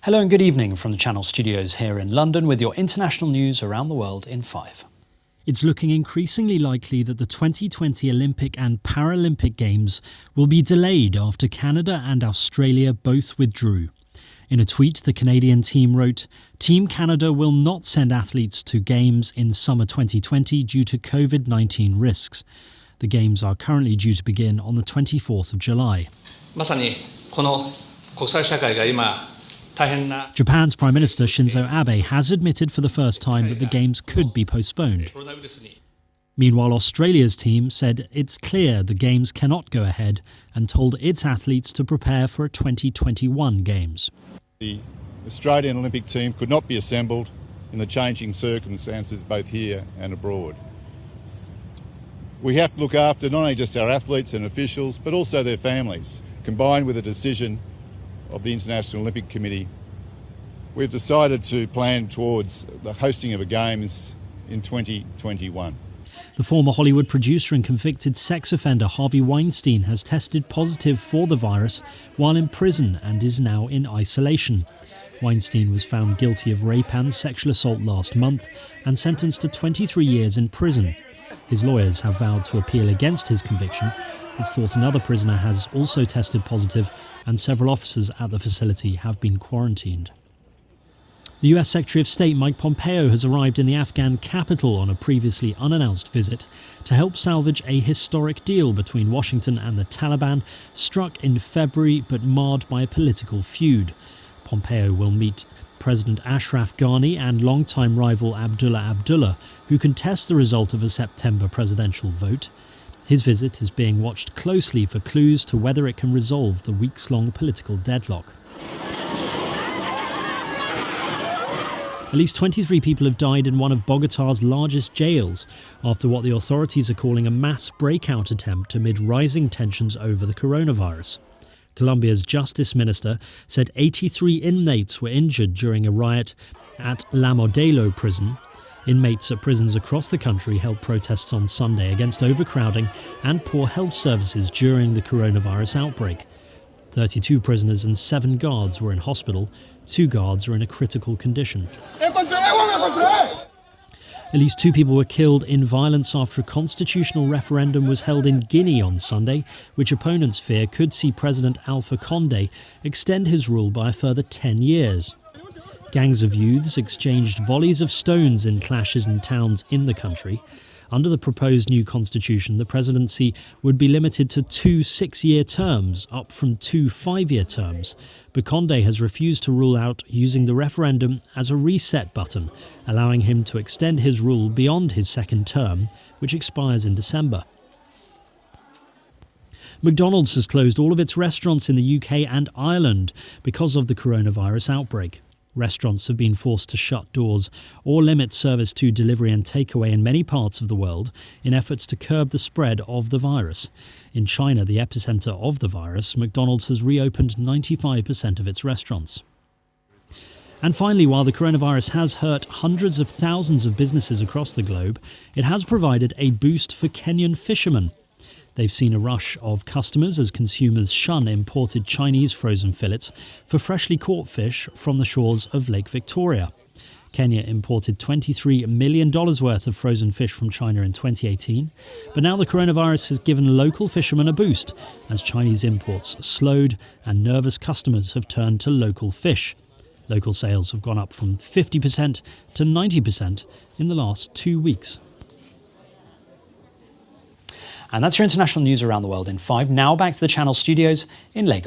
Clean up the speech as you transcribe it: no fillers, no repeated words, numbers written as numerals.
Hello and good evening from the Channel Studios here in London with your international news around the world in 5. It's looking increasingly likely that the 2020 Olympic and Paralympic Games will be delayed after Canada and Australia both withdrew. In a tweet, the Canadian team wrote, "Team Canada will not send athletes to Games in summer 2020 due to COVID-19 risks." The Games are currently due to begin on the 24th of July. Japan's Prime Minister Shinzo Abe has admitted for the first time that the Games could be postponed. Meanwhile, Australia's team said it's clear the Games cannot go ahead and told its athletes to prepare for a 2021 Games. The Australian Olympic team could not be assembled in the changing circumstances both here and abroad. We have to look after not only just our athletes and officials, but also their families. Combined with a decision of the International Olympic Committee, we've decided to plan towards the hosting of a Games in 2021. The former Hollywood producer and convicted sex offender Harvey Weinstein has tested positive for the virus while in prison and is now in isolation. Weinstein was found guilty of rape and sexual assault last month and sentenced to 23 years in prison. His lawyers have vowed to appeal against his conviction. It's thought another prisoner has also tested positive and several officers at the facility have been quarantined. The US Secretary of State Mike Pompeo has arrived in the Afghan capital on a previously unannounced visit to help salvage a historic deal between Washington and the Taliban, struck in February but marred by a political feud. Pompeo will meet President Ashraf Ghani and longtime rival Abdullah Abdullah, who contest the result of a September presidential vote. His visit is being watched closely for clues to whether it can resolve the weeks-long political deadlock. At least 23 people have died in one of Bogotá's largest jails after what the authorities are calling a mass breakout attempt amid rising tensions over the coronavirus. Colombia's justice minister said 83 inmates were injured during a riot at La Modelo prison. Inmates at prisons across the country held protests on Sunday against overcrowding and poor health services during the coronavirus outbreak. 32 prisoners and 7 guards were in hospital. 2 guards are in a critical condition. At least 2 people were killed in violence after a constitutional referendum was held in Guinea on Sunday, which opponents fear could see President Alpha Condé extend his rule by a further 10 years. Gangs of youths exchanged volleys of stones in clashes in towns in the country. Under the proposed new constitution, the presidency would be limited to 2 6-year terms, up from 2 5-year terms. But Condé has refused to rule out using the referendum as a reset button, allowing him to extend his rule beyond his second term, which expires in December. McDonald's has closed all of its restaurants in the UK and Ireland because of the coronavirus outbreak. Restaurants have been forced to shut doors or limit service to delivery and takeaway in many parts of the world in efforts to curb the spread of the virus. In China, the epicenter of the virus, McDonald's has reopened 95% of its restaurants. And finally, while the coronavirus has hurt hundreds of thousands of businesses across the globe, it has provided a boost for Kenyan fishermen. They've seen a rush of customers as consumers shun imported Chinese frozen fillets for freshly caught fish from the shores of Lake Victoria. Kenya imported $23 million worth of frozen fish from China in 2018, but now the coronavirus has given local fishermen a boost as Chinese imports slowed and nervous customers have turned to local fish. Local sales have gone up from 50% to 90% in the last 2 weeks. And that's your international news around the world in 5. Now back to the Channel Studios in Lagos.